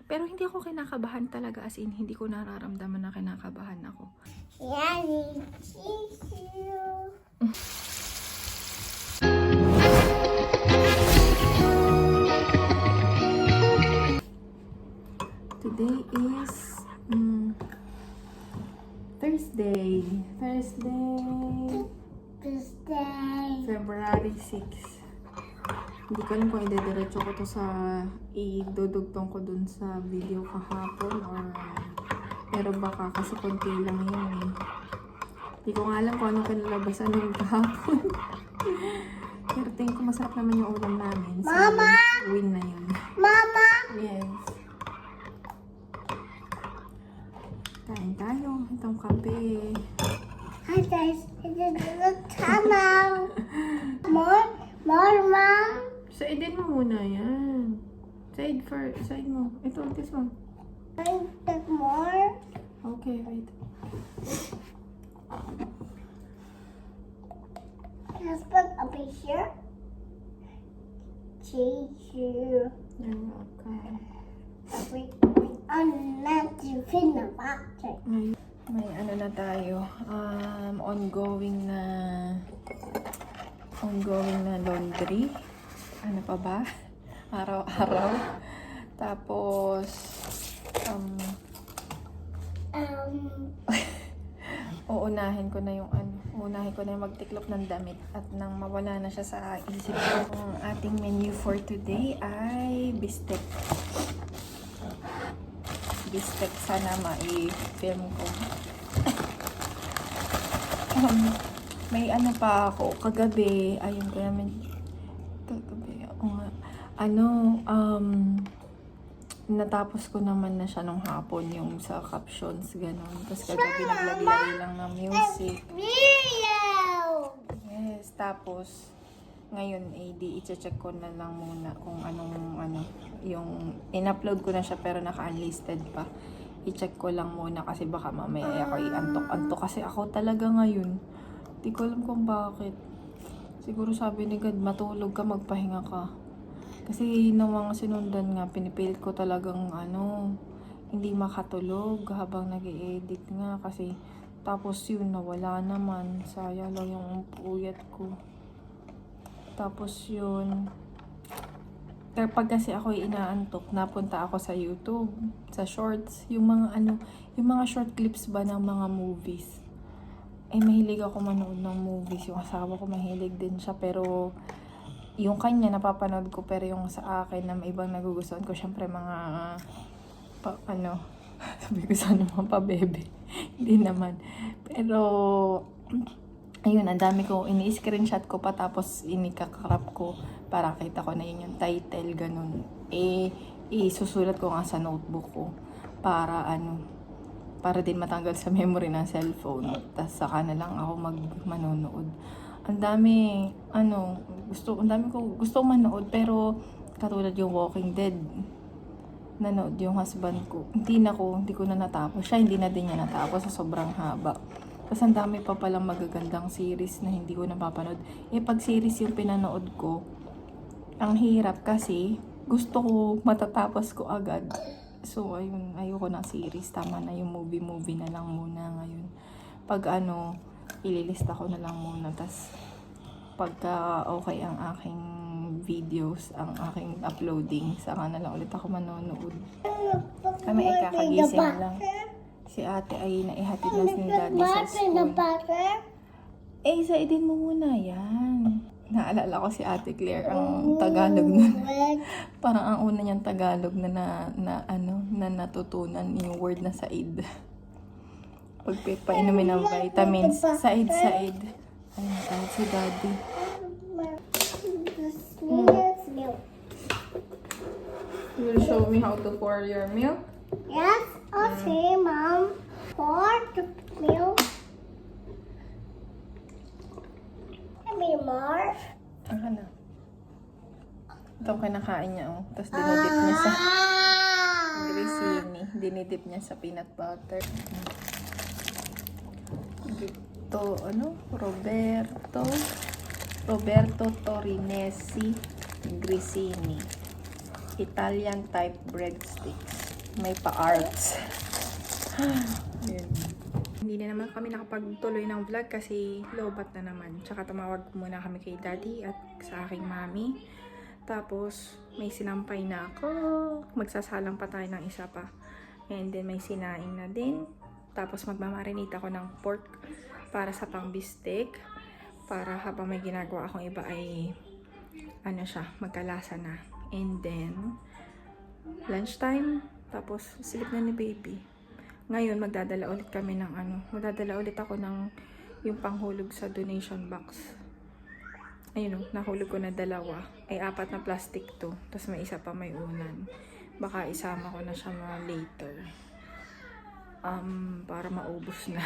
Pero hindi ako kinakabahan talaga, as in, hindi ko nararamdaman na kinakabahan ako. Daddy, tissue. Today is Thursday, February 6. Hindi ko alam kung idediretso ko to sa idudugtong ko dun sa video kahapon or pero baka kasi konti lang yun eh. Hindi ko nga alam kung anong kinalabasan ng kahapon. Pero tingin ko masarap naman yung ulam namin. So, Mama! win na yun. Mama! Yes. Kain tayo. Itong kape. Hi guys, this is the channel. More, mom. Saidin mo muna yan. Side mo. Ito, this one. I take more. Okay, wait. Let's put a picture. Tissue. You're welcome. I'm not to fin the box. May ano na tayo. Ongoing na laundry. Ano pa ba? Araw-araw. Tapos, uunahin ko na yung magtiklop ng damit at nang mawala na siya sa isip ko. Ang ating menu for today ay bistek. Bistek, sana ma-film ko. May ano pa ako kagabi, ayun ko naman kagabi natapos ko naman na siya nung hapon yung sa captions ganun. Tapos kagabi naglagay lang ng music. Yes, tapos ngayon i-check ko na lang muna kung yung in-upload ko na siya pero naka-unlisted pa. I-check ko lang muna kasi baka mamaya ako i-antok kasi ako talaga ngayon. Di ko alam kung bakit. Siguro sabi ni God, matulog ka, magpahinga ka. Kasi nung mga sinundan nga, pinipilit ko talagang hindi makatulog habang nag-i-edit nga kasi tapos yun, nawala naman. Sayang lang yung puyat ko. Tapos yun, pero pag kasi ako inaantok, napunta ako sa YouTube, sa shorts, yung mga short clips ba ng mga movies. Mahilig ako manood ng movies. Yung asawa ko mahilig din siya, pero yung kanya napapanood ko, pero yung sa akin na may ibang nagugustuhan ko, syempre mga sabi ko sana mga pa-bebe. Hindi naman. Pero ayun, ang dami ko, ini-screenshot ko pa tapos inikakrap ko para kita ko na yun yung title, ganun. Isusulat ko nga sa notebook ko para para din matanggal sa memory ng cellphone. Tapos saka na lang ako manonood. Ang dami ko gusto manood pero katulad yung Walking Dead. Nanood yung husband ko. Hindi ko na natapos. Siya hindi na din niya natapos sa sobrang haba. Tapos ang dami pa palang magagandang series na hindi ko napapanood. Pag series yung pinanood ko, ang hirap kasi gusto ko matatapos ko agad. So, ayun, ayoko ng series. Tama na yung movie na lang muna ngayon. Pag ililista ko na lang muna. Tapos, pagka okay ang aking videos, ang aking uploading, saka na lang ulit ako manonood. Kami ay kakagising lang. Si ate ay naihatid na si daddy sa school. Saidin mo muna yan. Naalala ko si Ate Claire, ang Tagalog nun. Parang ang una niyang Tagalog na natutunan yung word na said. Pagpipainumin ng vitamins. Said. Ayun, tawag si daddy. You will show me how to pour your milk? Yes, okay, Mom. Pour the milk. Maybe more. Na. Itong kinakain niya, Tapos dinidip niya sa grissini. Dinidip niya sa peanut butter. Ito, Roberto Torinesi grissini. Italian type breadsticks. may pa-arts. Yun. Hindi na naman kami nakapagtuloy ng vlog kasi lobat na naman. Tsaka tumawag muna kami kay daddy at sa aking mami. Tapos may sinampay na ako. Magsasalang pa tayo ng isa pa. And then may sinaing na din. Tapos magmamarinate ako ng pork para sa pang bistek. Para habang may ginagawa akong iba ay ano siya, magkalasa na. And then lunchtime. Tapos silip na ni baby. Ngayon, magdadala ulit kami ng magdadala ulit ako ng yung panghulog sa donation box. Ayun nahulog ko na 2. Ay 4 na plastic to. Tapos may isa pa may unan. Baka isama ko na siya later. Para maubos na.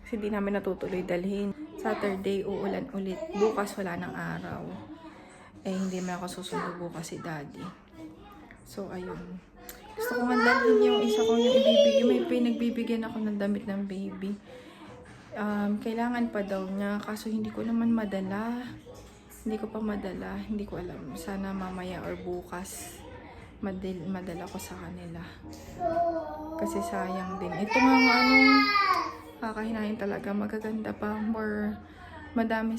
Kasi di namin natutuloy dalhin. Saturday, uulan ulit. Bukas wala ng araw. Hindi man ako susunod bukas si daddy. So, ayun. Gusto ko mandalhin yung isa kong yung ibibigay. May pinagbibigyan ako ng damit ng baby. Kailangan pa daw niya. Kaso hindi ko naman madala. Hindi ko pa madala. Hindi ko alam. Sana mamaya or bukas madala ko sa kanila. Kasi sayang din. Ito nga kakahinahin talaga. Magaganda pa. More madami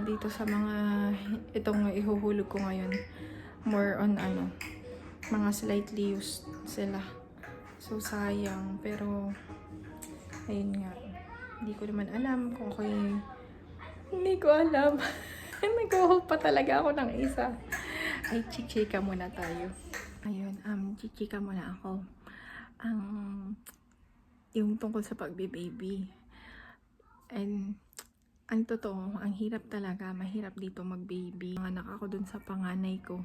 dito sa mga itong ihuhulog ko ngayon. More on mga slightly used sila. So, sayang. Pero, ayun nga. Hindi ko naman alam kung hindi ko alam. Nag-hope pa talaga ako ng isa. Ay, chichika muna tayo. Ayun, chichika muna ako. Yung tungkol sa pagbe-baby. And, ang totoo, ang hirap talaga. Mahirap dito mag-baby. Anak ako dun sa panganay ko.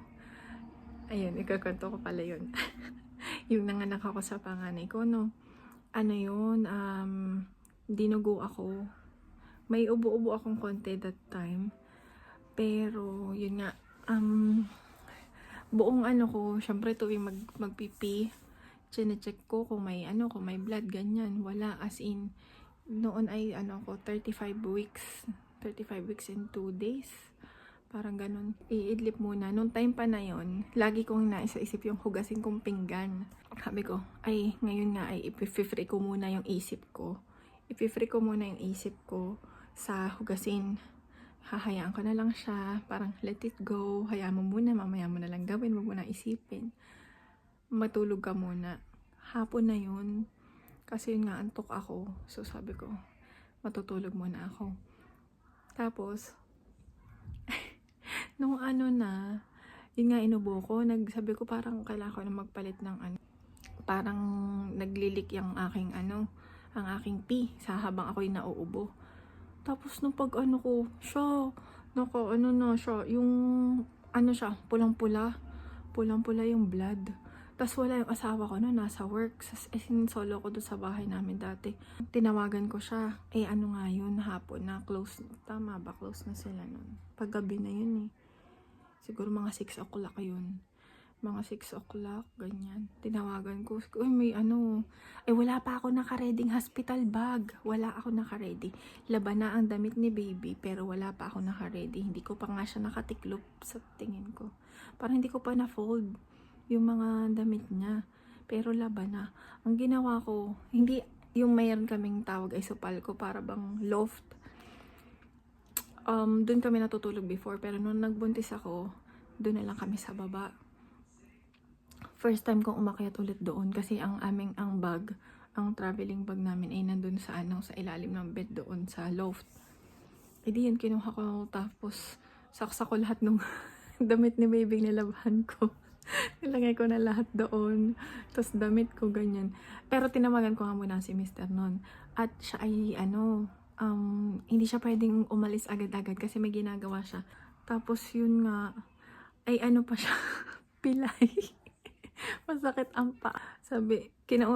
Ayun, ikakwento ko pala yun. Yung nanganak ako sa panganay ko, dinugo ako. May ubo-ubo akong konti that time. Pero, yun nga, buong ko, syempre tuwing magpipi, chine-check ko kung may blood, ganyan. Wala, as in, noon ay 35 weeks and 2 days. Parang ganun. Iidlip muna. Nung time pa na yon, lagi kong naisa-isip yung hugasin kong pinggan. Sabi ko, ngayon nga ay ipi-free ko muna yung isip ko. Ipi-free ko muna yung isip ko sa hugasin. Hahayaan ko na lang siya. Parang let it go. Hayaan mo muna. Mamaya mo na lang gawin. Huwag mo na isipin. Matulog ka muna. Hapon na yun. Kasi yun nga, antok ako. So sabi ko, matutulog muna ako. Tapos, nung yun nga inubo ko, sabi ko parang kailangan ko na magpalit ng parang naglilik yung aking ang aking pee sa habang ako'y nauubo. Tapos nung pag ko, siya, siya, yung siya, pulang-pula yung blood. Tapos wala yung asawa ko nasa work. Solo ko doon sa bahay namin dati. Tinawagan ko siya. Nga yun, hapon na, close. Tama ba? Close na sila nun. Paggabi na yun Siguro mga 6 o'clock yun. Mga 6 o'clock, ganyan. Tinawagan ko. May wala pa ako naka-reading hospital bag. Wala ako naka-ready. Laban na ang damit ni baby, pero wala pa ako naka-ready. Hindi ko pa nga siya nakatiklop sa tingin ko. Parang hindi ko pa na-fold yung mga damit niya. Pero laban na. Ang ginawa ko, hindi yung mayroon kaming tawag ay supal ko, para bang loft. Doon kami natutulog before, pero nung nagbuntis ako, doon na lang kami sa baba. First time kong umakyat ulit doon kasi ang bag, ang traveling bag namin ay nandun sa sa ilalim ng bed doon sa loft. Di yun kinuha ko, tapos saksa ko lahat ng damit ni baby, nilabahan ko. Nilagay ko na lahat doon. Tapos damit ko, ganyan. Pero tinawagan ko nga muna si Mr. nun. At siya ay hindi siya pwedeng umalis agad-agad kasi may ginagawa siya. Tapos yun nga, ay pa siya, pilay. Masakit ang pa. Sabi,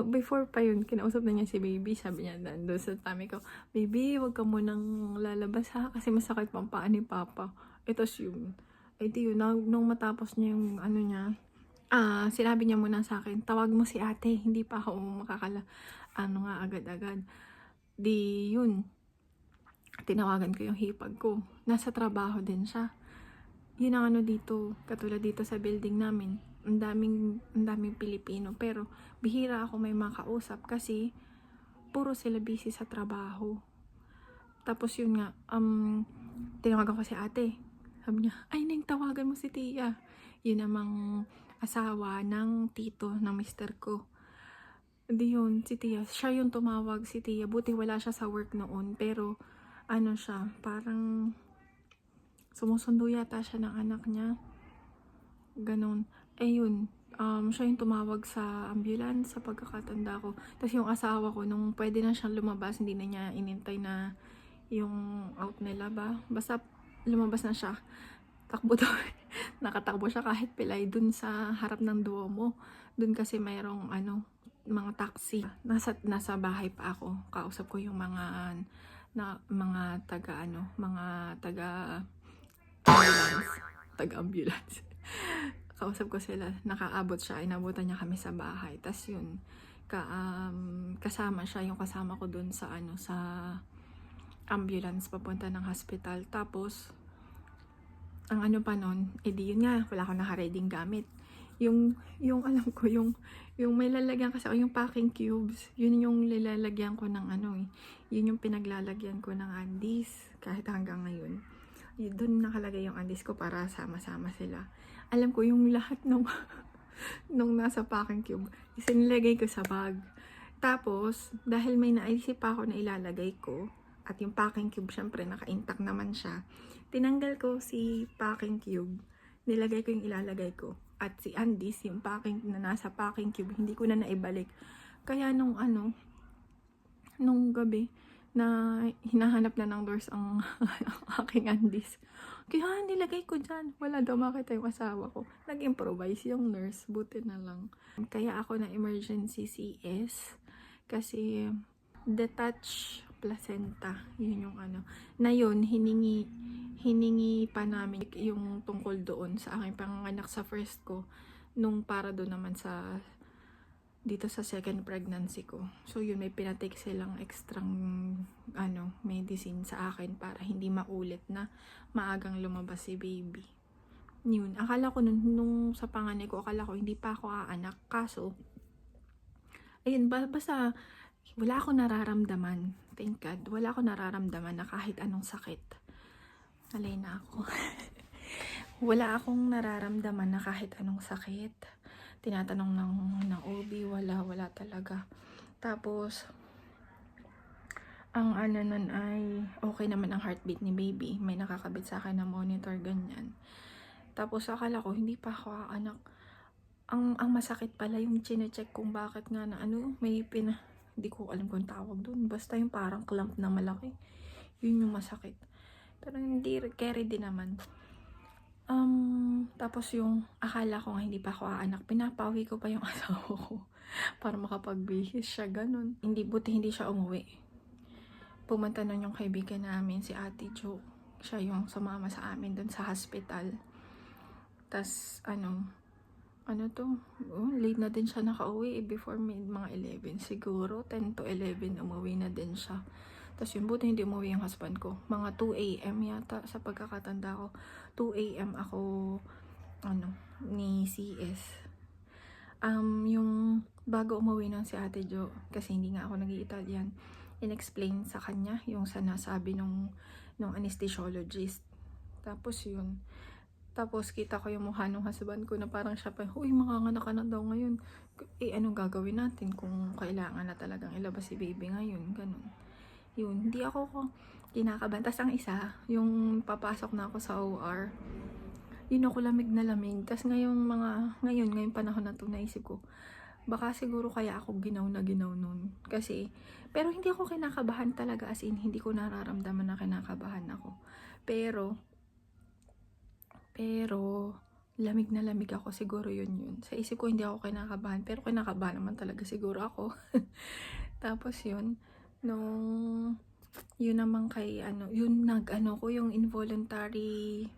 before pa yun, kinausap na niya si baby. Sabi niya doon sa tummy ko, baby, wag ka munang lalabas ha, kasi masakit pa ang paa ni Papa. Tapos yun. Yun, nung matapos niya yung niya, sinabi niya muna sa akin, tawag mo si ate, hindi pa ako agad-agad. Di yun, tinawagan ko yung hipag ko. Nasa trabaho din siya. Yun ang dito, katulad dito sa building namin, ang daming Pilipino. Pero bihira ako may makausap kasi puro sila busy sa trabaho. Tapos yun nga, tinawagan ko si ate. Sabi niya, ay Neng, tawagan mo si Tia. Yun namang asawa ng tito ng mister ko. Di yun, si Tia. Siya yung tumawag, si Tia. Buti wala siya sa work noon. Pero ano siya, parang sumusundo yata siya ng anak niya. Ganon. Yun, siya yung tumawag sa ambulance sa pagkakatanda ko. Tapos yung asawa ko, nung pwede na siyang lumabas, hindi na niya inintay na yung out nila ba. Basta lumabas na siya. Takbo daw. Nakatakbo siya kahit pilay dun sa harap ng Duomo. Dun kasi mayroong mga taxi. Nasa bahay pa ako. Kausap ko yung mga taga ambulance. Kausap ko sila, nakaabot siya, inabutan niya kami sa bahay. Tas yun, kasama siya, yung kasama ko dun sa sa ambulance papunta ng hospital. Tapos ang pa nun, edi yun nga, wala akong naka-reading gamit. Yung alam ko, yung may lalagyan kasi ako, yung packing cubes, yun yung nilalagyan ko ng yun yung pinaglalagyan ko ng undies, kahit hanggang ngayon. Doon nakalagay yung undies ko para sama-sama sila. Alam ko yung lahat nung nasa packing cube, isinilagay ko sa bag. Tapos, dahil may naisip pa ako na ilalagay ko, at yung packing cube, syempre, naka-intact naman siya, tinanggal ko si packing cube, nilagay ko yung ilalagay ko. At si undies, yung packing na nasa packing cube, hindi ko na naibalik. Kaya nung gabi, na hinahanap na ng nurse ang aking undies. Kaya nilagay ko dyan. Wala daw makita yung asawa ko. Nag-improvise yung nurse. Buti na lang. Kaya ako na emergency CS. Kasi detached placenta. Yun yung na yun, hiningi pa namin yung tungkol doon sa aking panganganak sa first ko. Nung para doon naman dito sa second pregnancy ko. So yun, may pinatake silang extrang medicine sa akin para hindi maulit na maagang lumabas si baby. Yun, akala ko nung sa panganay ko, akala ko hindi pa ako aanak. Kaso, ayun, basta wala akong nararamdaman. Thank God, wala akong nararamdaman na kahit anong sakit. Alay na ako. Wala akong nararamdaman na kahit anong sakit. Tinatanong ng OB, wala talaga. Tapos, ang nun ay okay naman ang heartbeat ni baby. May nakakabit sa akin na monitor, ganyan. Tapos, akala ko, hindi pa ako anak. Ang masakit pala yung chinecheck kung bakit nga na hindi ko alam kung tawag dun. Basta yung parang clump na malaki. Yun yung masakit. Pero hindi, carry din naman. Tapos yung akala ko nga hindi pa ako aanak, pinapawi ko pa yung asawa ko para makapagbihis siya, ganun. Buti hindi siya umuwi. Pumunta nun yung kaibigan namin, si Ate Jo. Siya yung sumama sa amin dun sa hospital. Tas late na din siya nakauwi before mga 11 siguro, 10 to 11 umuwi na din siya. Tapos yun, buti hindi umuwi yung husband ko. Mga 2 a.m. yata sa pagkakatanda ko. 2 a.m. ako, ni CS. Yung bago umuwi ng si Ate Jo, kasi hindi nga ako nag-i-Italian, in-explain sa kanya yung sinasabi nung anesthesiologist. Tapos yun. Tapos kita ko yung mukha ng husband ko na parang siya pa, uy, makanganak ka na daw ngayon. Anong gagawin natin kung kailangan na talagang ilabas si baby ngayon? Ganun. Yun, hindi ako kinakabahan. Tas ang isa, yung papasok na ako sa OR, yun ako lamig na lamig. Tas ngayong panahon na to, naisip ko, baka siguro kaya ako ginaw nun. Kasi, pero hindi ako kinakabahan talaga, as in, hindi ko nararamdaman na kinakabahan ako. Pero, lamig na lamig ako, siguro yun. Sa isip ko, hindi ako kinakabahan, pero kinakabahan naman talaga siguro ako. Tapos yun, yun naman kay yung yung involuntary,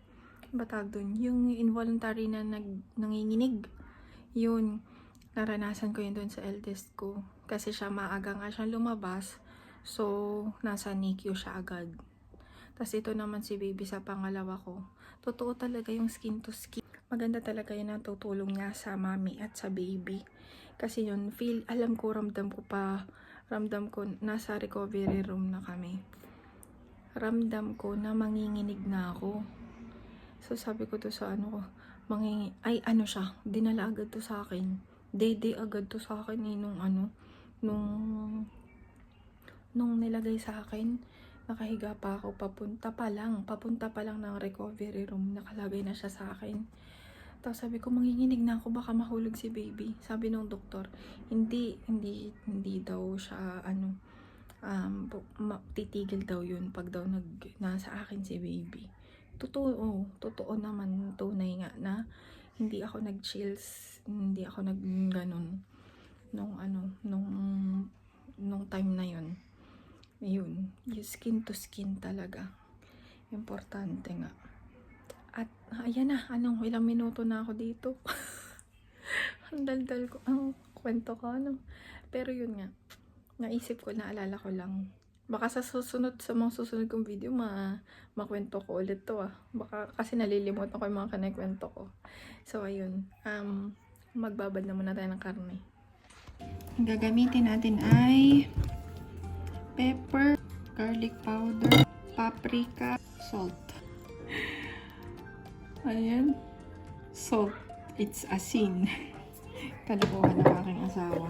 yung involuntary na nanginginig, yun, naranasan ko yun doon sa eldest ko, kasi siya maaga nga siya lumabas, so nasa NICU siya agad. Tas ito naman si baby sa pangalawa ko, totoo talaga yung skin to skin, maganda talaga yung natutulong niya sa mami at sa baby. Kasi yun, alam ko, ramdam ko, nasa recovery room na kami. Ramdam ko na manginginig na ako. So, sabi ko to sa dinala agad to sa akin. Dede agad to sa akin nung nilagay sa akin. Nakahiga pa ako, papunta pa lang ng recovery room, nakalagay na siya sa akin. Tapos sabi ko, manginginig na ako, baka mahulog si baby. Sabi ng doktor, hindi daw siya, titigil daw yun pag daw nasa akin si baby. Totoo naman, tunay nga na hindi ako nag-chills, hindi ako nung time na yun. Yun, yung skin to skin talaga. Importante nga. At ayan na, ilang minuto na ako dito. Ang daldal ko, ang kwento ko, Pero yun nga, naisip ko, naalala ko lang. Baka sa mga susunod kong video, makwento ko ulit to Baka kasi nalilimutan ko yung mga kinikwento ko. So ayun, magbabad na muna tayo ng karne. Ang gagamitin natin ay pepper, garlic powder, paprika, salt. Ayan. Salt. It's asin. Kalokohan ng aking asawa.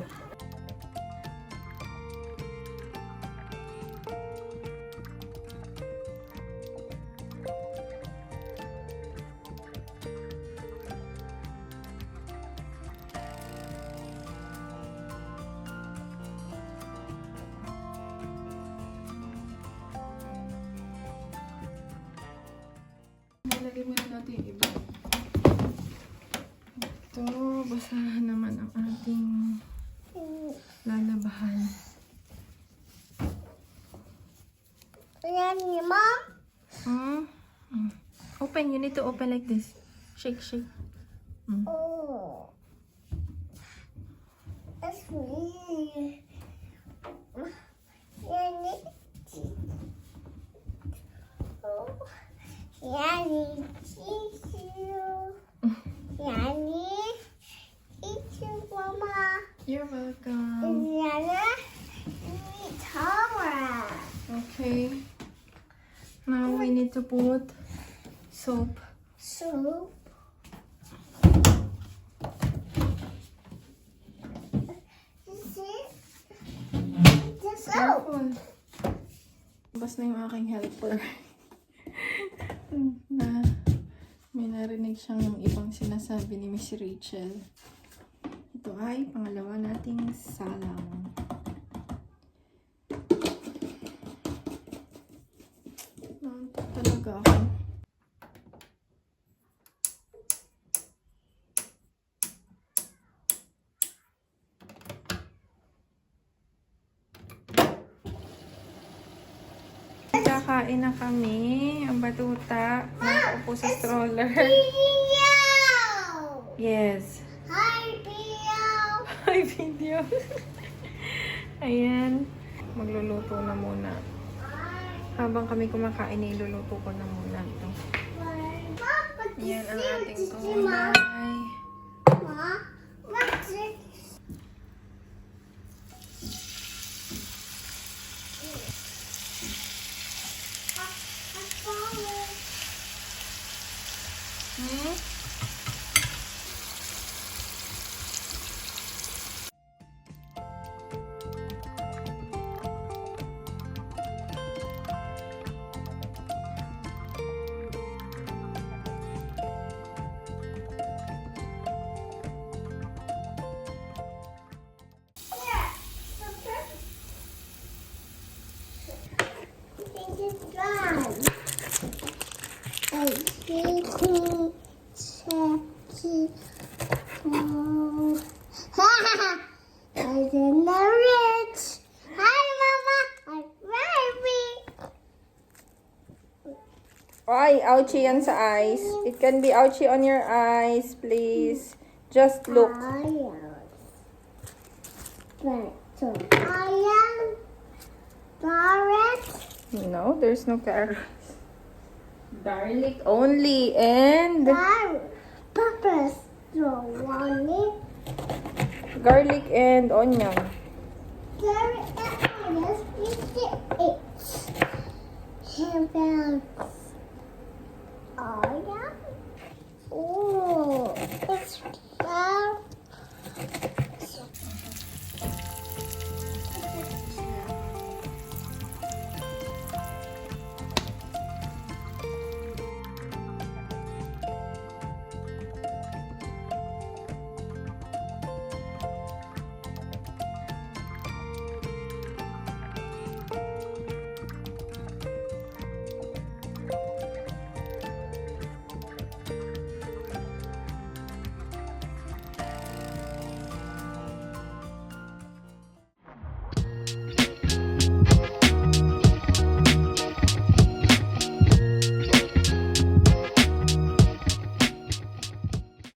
Lagay muna natin yung iba. Ito, basahan naman ang ating lalabahan. Ayan, Mom. Open, you need to open like this. Shake. Oh. That's me. Yanni, tissue. Yanni, tissue, Mama. You're welcome. Yanni, Tara. Okay. Now we need to put soap. Soup. This is the soap. Careful. Bas na yung aking helper. Na may narinig siyang ibang sinasabi ni Miss Rachel. Ito ay pangalawa nating salang. Talaga ako. Kakain na kami. Ang batuta. Nakaupo sa stroller. Video. Yes. Hi, video. Hi, video. Ayan. Magluluto na muna. Habang kami kumakain, iluluto ko na muna ito. Ayan ang ating gulay. Ma, what's it? I didn't know it. Hi, Mama. I'm Barbie. Ay, ouchie yan sa eyes. It can be ouchie on your eyes, please. Just look. I am carrot. No, there's no carrots. Garlic only and Carrot. peppers. So, one it. Garlic and onion. Carrot and onions. Eat it. Hamburger. Oh, yeah. Oh, it's